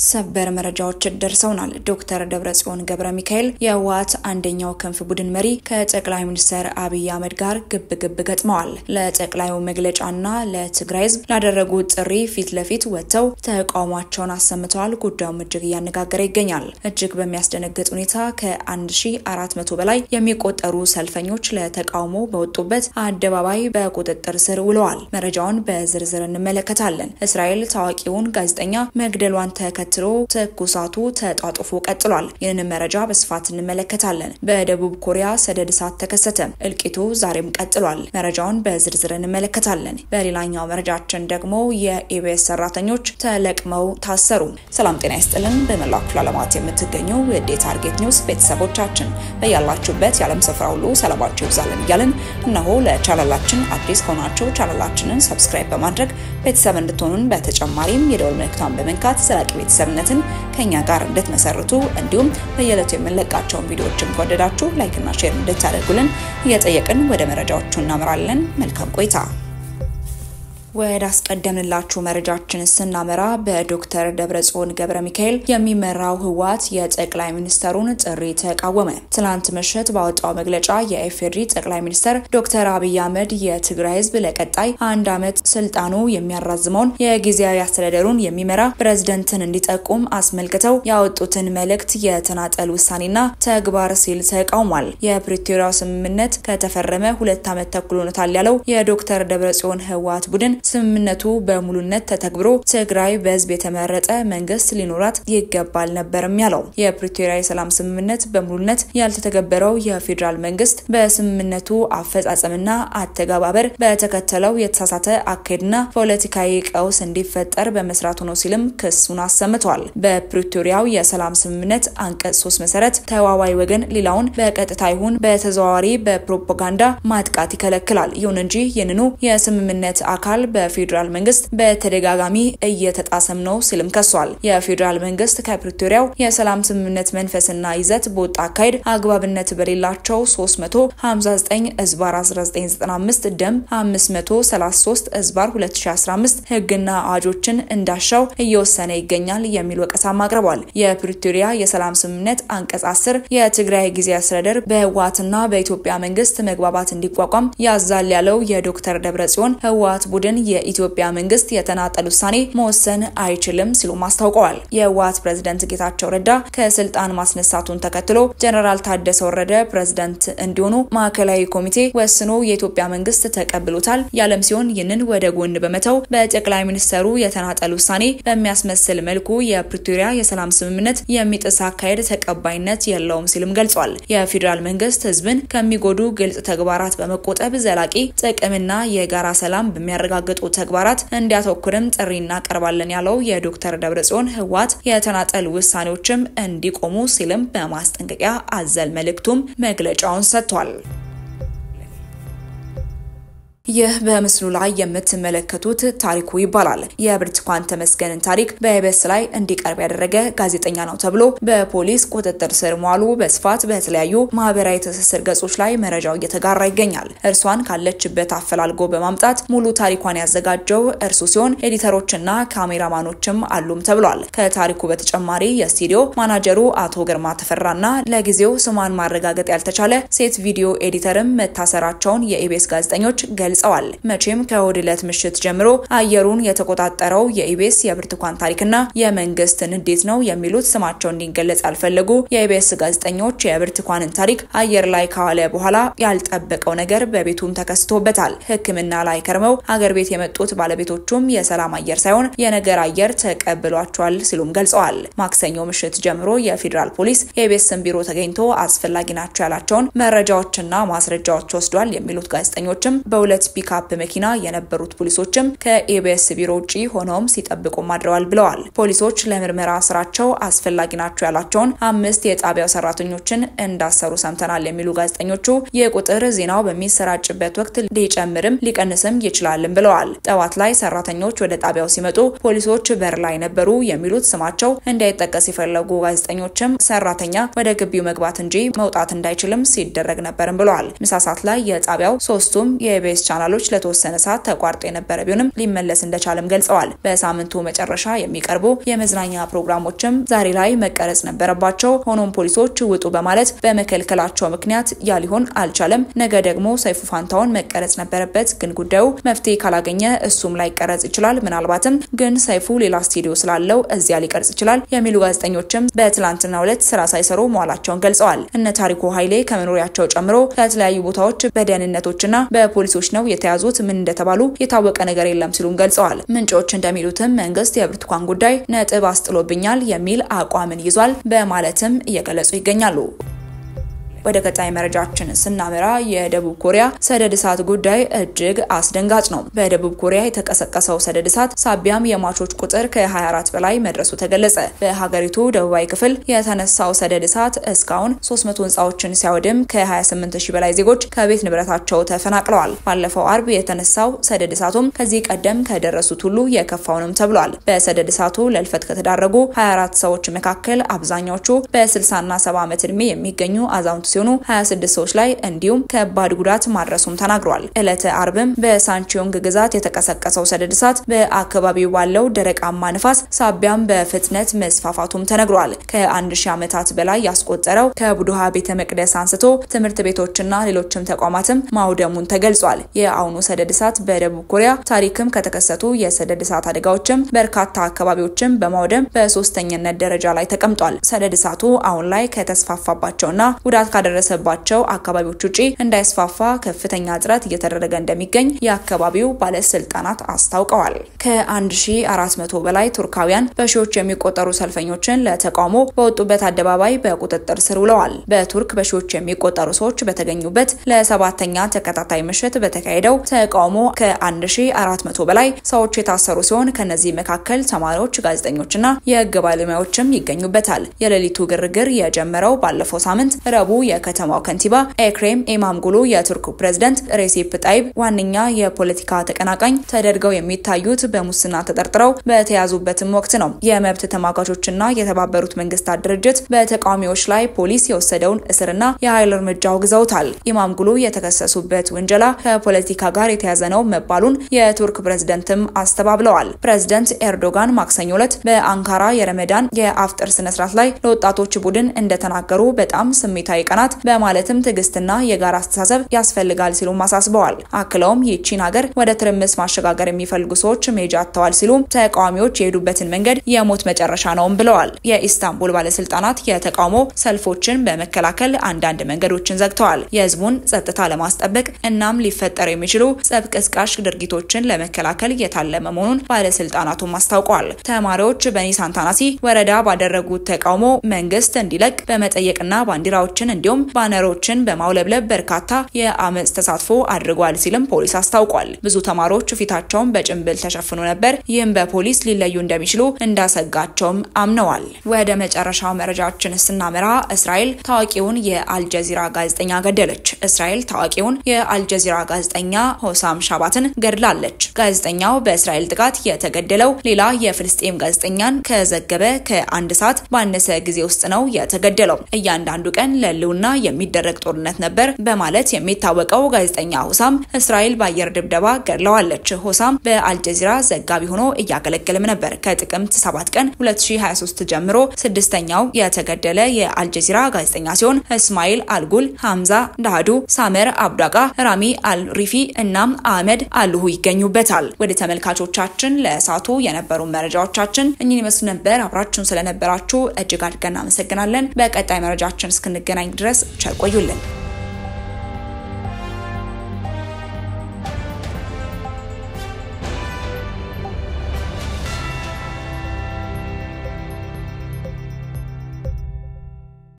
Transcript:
ሰበር መረጃዎች ደርሰውናል። ዶክተር ደብረጽዮን ገብረ ሚካኤል የህወሓት አንደኛው ክንፍ ቡድን መሪ ከጠቅላይ ሚኒስትር አብይ አህመድ ጋር ግብ ገጥመዋል። ለጠቅላዩ መግለጫና ለትግራይ ህዝብ ላደረጉት ጥሪ ፊት ለፊት ወጥተው ተቃውሟቸውን አሰምተዋል። ጉዳዩም እጅግ እያነጋገረ ይገኛል። እጅግ በሚያስደነግጥ ሁኔታ ከ1400 በላይ የሚቆጠሩ ሰልፈኞች ለተቃውሞ በወጡበት አደባባይ በቁጥጥር ስር ውለዋል። መረጃውን በዝርዝር እንመለከታለን። እስራኤል ታዋቂውን ጋዜጠኛ መግደሏን ተከትሎ ተኩሳቱ ተጣጥፎ ቀጥሏል። ይህንን መረጃ በስፋት እንመለከታለን። በደቡብ ኮሪያ ሰደድ እሳት ተከሰተ። እልቂቱ ዛሬም ቀጥሏል። መረጃውን በዝርዝር እንመለከታለን። በሌላኛው መረጃችን ደግሞ የኢቢኤስ ሰራተኞች ተለቅመው ታሰሩ። ሰላም ጤና ይስጥልን። በመላው ክፍለ ዓለማት የምትገኙ የዴ ታርጌት ኒውስ ቤተሰቦቻችን በያላችሁበት የዓለም ስፍራ ሁሉ ሰላማችሁ ይብዛልን እያልን እነሆ ለቻናላችን አዲስ ከሆናችሁ ቻናላችንን ሰብስክራይብ በማድረግ ቤተሰብ እንድትሆኑን በተጨማሪም የደወል ምልክቱን በመንካት ሰላቂ ቤተሰብነትን ከኛ ጋር እንድትመሰርቱ እንዲሁም በየዕለቱ የምንለቃቸውን ቪዲዮዎችን ከወደዳችሁ ላይክ እና ሼር እንድታደርጉልን እየጠየቅን ወደ መረጃዎቹ እናመራለን። መልካም ቆይታ። ወደ አስቀደምንላችሁ መረጃችን ስናመራ በዶክተር ደብረጽዮን ገብረ ሚካኤል የሚመራው ህወሓት የጠቅላይ ሚኒስትሩን ጥሪ ተቃወመ። ትናንት ምሽት ባወጣው መግለጫ የኢፌዴሪ ጠቅላይ ሚኒስትር ዶክተር አብይ አህመድ የትግራይ ህዝብ ለቀጣይ 1 ዓመት ስልጣኑ የሚያራዝመውን የጊዜያዊ አስተዳደሩን የሚመራ ፕሬዝዳንትን እንዲጠቁም አስመልክተው ያወጡትን መልእክት የተናጠል ውሳኔና ተግባር ሲል ተቃውሟል። የፕሪቶሪያው ስምምነት ከተፈረመ 2 ዓመት ተኩል ሆኖታል ያለው የዶክተር ደብረጽዮን ህወሓት ቡድን ስምምነቱ በሙሉነት ተተግብሮ ትግራይ በህዝብ የተመረጠ መንግስት ሊኖራት ይገባል ነበርም ያለው። የፕሪቶሪያ የሰላም ስምምነት በሙሉነት ያልተተገበረው የፌደራል መንግስት በስምምነቱ አፈጻጸምና አተገባበር በተከተለው የተሳሳተ አካሄድና ፖለቲካዊ ቀውስ እንዲፈጠር በመስራቱ ነው ሲልም ክሱን አሰምቷል። በፕሪቶሪያው የሰላም ስምምነት አንቀጽ 3 መሰረት ተዋዋይ ወገን ሌላውን በቀጥታ ይሁን በተዘዋዋሪ በፕሮፓጋንዳ ማጥቃት ይከለክላል። ይሁን እንጂ ይህንኑ የስምምነት አካል በፌደራል መንግስት በተደጋጋሚ እየተጣሰም ነው ሲልም ከሷል። የፌደራል መንግስት ከፕሪቶሪያው የሰላም ስምምነት መንፈስና ይዘት በወጣ አካሄድ አግባብነት በሌላቸው 359/1995 ደም 533/2015 ህግና አዋጆችን እንዳሻው እየወሰነ ይገኛል የሚል ወቀሳም አቅርቧል። የፕሪቶሪያ የሰላም ስምምነት አንቀጽ 10 የትግራይ ጊዜያዊ አስተዳደር በህወሓትና በኢትዮጵያ መንግስት መግባባት እንዲቋቋም ያዛል ያለው የዶክተር ደብረጽዮን ህወሓት ቡድን የኢትዮጵያ መንግስት የተናጠል ውሳኔ መወሰን አይችልም ሲሉ ማስታወቀዋል። የህወሓት ፕሬዝዳንት ጌታቸው ረዳ ከስልጣን ማስነሳቱን ተከትሎ ጀነራል ታደሰ ወረደ ፕሬዝዳንት እንዲሆኑ ማዕከላዊ ኮሚቴ ወስኖ የኢትዮጵያ መንግስት ተቀብሎታል ያለም ሲሆን ይህንን ወደ ጎን በመተው በጠቅላይ ሚኒስትሩ የተናጠል ውሳኔ በሚያስመስል መልኩ የፕሪቶሪያ የሰላም ስምምነት የሚጥስ አካሄድ ተቀባይነት የለውም ሲልም ገልጿል። የፌደራል መንግስት ህዝብን ከሚጎዱ ግልጽ ተግባራት በመቆጠብ ዘላቂ ጥቅምና የጋራ ሰላም በሚያረጋግጡ ተግባራት እንዲያተኩርም ጥሪ እናቀርባለን ያለው የዶክተር ደብረጽዮን ህወሓት የተናጠል ውሳኔዎችም እንዲቆሙ ሲልም በማስጠንቀቂያ አዘል መልእክቱም መግለጫውን ሰጥቷል። ይህ በምስሉ ላይ የምትመለከቱት ታሪኩ ይባላል። የብርቱካን ተመስገንን ታሪክ በኢቢኤስ ላይ እንዲቀርብ ያደረገ ጋዜጠኛ ነው ተብሎ በፖሊስ ቁጥጥር ስር መዋሉ በስፋት በተለያዩ ማህበራዊ ትስስር ገጾች ላይ መረጃው እየተጋራ ይገኛል። እርሷን ካለችበት አፈላልጎ በማምጣት ሙሉ ታሪኳን ያዘጋጀው እርሱ ሲሆን ኤዲተሮችና ካሜራማኖችም አሉም ተብሏል። ከታሪኩ በተጨማሪ የስቱዲዮ ማናጀሩ አቶ ግርማ ተፈራና ለጊዜው ስሟን ማረጋገጥ ያልተቻለ ሴት ቪዲዮ ኤዲተርም መታሰራቸውን የኢቢኤስ ጋዜጠኞች ገልጸዋል። መቼም ከወድለት ምሽት ጀምሮ አየሩን የተቆጣጠረው የኢቢኤስ የብርቱካን ታሪክና የመንግስትን እንዴት ነው የሚሉት ስማቸው እንዲገለጽ ያልፈለጉ የኢቢኤስ ጋዜጠኞች የብርቱካንን ታሪክ አየር ላይ ካዋለ በኋላ ያልጠበቀው ነገር በቤቱም ተከስቶበታል። ሕክምና ላይ ከርመው ሀገር ቤት የመጡት ባለቤቶቹም የሰላም አየር ሳይሆን የነገር አየር ተቀብሏቸዋል ሲሉም ገልጸዋል። ማክሰኞ ምሽት ጀምሮ የፌደራል ፖሊስ የኢቢኤስን ቢሮ ተገኝቶ አስፈላጊ ናቸው ያላቸውን መረጃዎችና ማስረጃዎች ወስዷል የሚሉት ጋዜጠኞችም በሁለት ፒካፕ መኪና የነበሩት ፖሊሶችም ከኢቢኤስ ቢሮ ውጪ ሆነውም ሲጠብቁ ማድረዋል ብለዋል። ፖሊሶች ለምርመራ ስራቸው አስፈላጊ ናቸው ያላቸውን 5 የጣቢያው ሰራተኞችን እንዳሰሩ ሰምተናል የሚሉ ጋዜጠኞቹ የቁጥር ዜናው በሚሰራጭበት ወቅት ሊጨምርም ሊቀንስም ይችላል ብለዋል። ጠዋት ላይ ሰራተኞች ወደ ጣቢያው ሲመጡ ፖሊሶች በር ላይ ነበሩ የሚሉት ስማቸው እንዳይጠቀስ የፈለጉ ጋዜጠኞችም ሰራተኛ ወደ ግቢው መግባት እንጂ መውጣት እንዳይችልም ሲደረግ ነበርም ብለዋል። ምሳሳት ላይ የጣቢያው ሶስቱም የኢቢኤስ ቻናሎች ለተወሰነ ሰዓት ተቋርጦ የነበረ ቢሆንም ሊመለስ እንደቻለም ገልጸዋል። በሳምንቱ መጨረሻ የሚቀርቡ የመዝናኛ ፕሮግራሞችም ዛሬ ላይ መቀረጽ ነበረባቸው። ሆኖም ፖሊሶች ውጡ በማለት በመከልከላቸው ምክንያት ያ ሊሆን አልቻለም። ነገ ደግሞ ሰይፉ ፋንታውን መቀረጽ ነበረበት፣ ግን ጉዳዩ መፍትሄ ካላገኘ እሱም ላይ ቀረጽ ይችላል። ምናልባትም ግን ሰይፉ ሌላ ስቱዲዮ ስላለው እዚያ ሊቀርጽ ይችላል የሚሉ ጋዜጠኞችም በትላንትናው ዕለት ስራ ሳይሰሩ መዋላቸውን ገልጸዋል። እነ ታሪኩ ኃይሌ ከመኖሪያቸው ጨምሮ ከተለያዩ ቦታዎች በደህንነቶችና በፖሊሶች ነው የተያዙት። ምን እንደተባሉ የታወቀ ነገር የለም ሲሉም ገልጸዋል። ምንጮች እንደሚሉትም መንግስት የብርቱካን ጉዳይ ነጥብ አስጥሎብኛል የሚል አቋምን ይዟል በማለትም እየገለጹ ይገኛሉ። ወደ ቀጣይ መረጃችን ስናመራ የደቡብ ኮሪያ ሰደድ እሳት ጉዳይ እጅግ አስደንጋጭ ነው። በደቡብ ኮሪያ የተቀሰቀሰው ሰደድ እሳት ሳቢያም የሟቾች ቁጥር ከ24 በላይ መድረሱ ተገለጸ። በሀገሪቱ ደቡባዊ ክፍል የተነሳው ሰደድ እሳት እስካሁን 300 ህንጻዎችን ሲያወድም ከ28000 በላይ ዜጎች ከቤት ንብረታቸው ተፈናቅለዋል። ባለፈው አርብ የተነሳው ሰደድ እሳቱም ከዚህ ቀደም ከደረሱት ሁሉ የከፋውንም ተብሏል። በሰደድ እሳቱ ለልፈት ከተዳረጉ 24 ሰዎች መካከል አብዛኛዎቹ በ60 እና 70 ዓመት ዕድሜ የሚገኙ አዛውንት ሲሆኑ 26 ሰዎች ላይ እንዲሁም ከባድ ጉዳት ማድረሱም ተናግሯል። ዕለተ አርብም በሳንቺዮንግ ግዛት የተቀሰቀሰው ሰደድ እሳት በአካባቢው ባለው ደረቃማ ንፋስ ሳቢያም በፍጥነት መስፋፋቱም ተነግሯል። ከ1000 ዓመታት በላይ ያስቆጠረው ከቡድሃ ቤተ መቅደስ አንስቶ ትምህርት ቤቶችና ሌሎችም ተቋማትም ማውደሙን ተገልጿል። የአሁኑ ሰደድ እሳት በደቡብ ኮሪያ ታሪክም ከተከሰቱ የሰደድ እሳት አደጋዎችም በርካታ አካባቢዎችም በማውደም በሶስተኛነት ደረጃ ላይ ተቀምጧል። ሰደድ እሳቱ አሁን ላይ ከተስፋፋባቸውና ጉዳት ደረሰባቸው አካባቢዎች ውጪ እንዳይስፋፋ ከፍተኛ ጥረት እየተደረገ እንደሚገኝ የአካባቢው ባለስልጣናት አስታውቀዋል። ከ1400 በላይ ቱርካውያን በሺዎች የሚቆጠሩ ሰልፈኞችን ለተቃውሞ በወጡበት አደባባይ በቁጥጥር ስር ውለዋል። በቱርክ በሺዎች የሚቆጠሩ ሰዎች በተገኙበት ለሰባተኛ ተከታታይ ምሽት በተካሄደው ተቃውሞ ከ1400 በላይ ሰዎች የታሰሩ ሲሆን ከነዚህ መካከል ተማሪዎች፣ ጋዜጠኞችና የህግ ባለሙያዎችም ይገኙበታል። የሌሊቱ ግርግር የጀመረው ባለፈው ሳምንት ረቡዕ የከተማው ከንቲባ ኤክሬም ኢማምጉሉ የቱርክ ፕሬዝዳንት ሬሲፕ ጣይብ ዋነኛ የፖለቲካ ተቀናቃኝ ተደርገው የሚታዩት በሙስና ተጠርጥረው በተያዙበትም ወቅት ነው። የመብት ተሟጋቾችና የተባበሩት መንግስታት ድርጅት በተቃዋሚዎች ላይ ፖሊስ የወሰደውን እስርና የኃይል እርምጃ አውግዘውታል። ኢማምጉሉ የተከሰሱበት ውንጀላ ከፖለቲካ ጋር የተያዘ ነው መባሉን የቱርክ ፕሬዝዳንትም አስተባብለዋል። ፕሬዝዳንት ኤርዶጋን ማክሰኞ ዕለት በአንካራ የረመዳን የአፍጥር ስነ ስርዓት ላይ ለወጣቶች ቡድን እንደተናገሩ በጣም ስሜታዊ ቀናት በማለትም ትዕግስትና የጋራ አስተሳሰብ ያስፈልጋል ሲሉ ማሳስበዋል። አክለውም ይቺን ሀገር ወደ ትርምስ ማሸጋገር የሚፈልጉ ሰዎች መሄጃ አጥተዋል ሲሉ ተቃዋሚዎች የሄዱበትን መንገድ የሞት መጨረሻ ነውም ብለዋል። የኢስታንቡል ባለስልጣናት የተቃውሞ ሰልፎችን በመከላከል አንዳንድ መንገዶችን ዘግተዋል። የህዝቡን ጸጥታ ለማስጠበቅ እናም ሊፈጠሩ የሚችሉ ጸብ ቀስቃሽ ድርጊቶችን ለመከላከል የታለመ መሆኑን ባለስልጣናቱም አስታውቀዋል። ተማሪዎች በኒሳን ታናሲ ወረዳ ባደረጉት ተቃውሞ መንግስት እንዲለቅ በመጠየቅና ባንዲራዎችን እንዲሁም ባነሮችን በማውለብለብ በርካታ የአመጽ ተሳትፎ አድርጓል ሲልም ፖሊስ አስታውቋል። ብዙ ተማሪዎች ፊታቸውን በጭንብል ተሸፍኖ ነበር። ይህም በፖሊስ ሊለዩ እንደሚችሉ እንዳሰጋቸውም አምነዋል። ወደ መጨረሻው መረጃችን ስናመራ እስራኤል ታዋቂውን የአልጀዚራ ጋዜጠኛ ገደለች። እስራኤል ታዋቂውን የአልጀዚራ ጋዜጠኛ ሆሳም ሻባትን ገድላለች። ጋዜጠኛው በእስራኤል ጥቃት የተገደለው ሌላ የፍልስጤም ጋዜጠኛን ከዘገበ ከአንድ ሰዓት ባነሰ ጊዜ ውስጥ ነው የተገደለው። እያንዳንዱ ቀን ለሉና የሚደረግ ጦርነት ነበር በማለት የሚታወቀው ጋዜጠኛ ሆሳም እስራኤል በአየር ድብደባ ገድለዋለች። ሆሳም በአልጀዚራ ዘጋቢ ሆኖ እያገለገለም ነበር። ከጥቅምት 7 ቀን 2023 ጀምሮ ስድስተኛው የተገደለ የአልጀዚራ ጋዜጠኛ ሲሆን እስማኤል አልጉል፣ ሐምዛ ዳሃዱ፣ ሳመር አብዳጋ፣ ራሚ አልሪፊ እና አህመድ አልሁ ይገኙበታል። ወደ ተመልካቾቻችን ለሳቱ የነበሩ መረጃዎቻችን እኚህን ይመስሉ ነበር። አብራችሁን ስለነበራችሁ እጅግ አድርገን እናመሰግናለን። በቀጣይ መረጃችን እስክንገናኝ ድረስ ቸር ቆዩልን።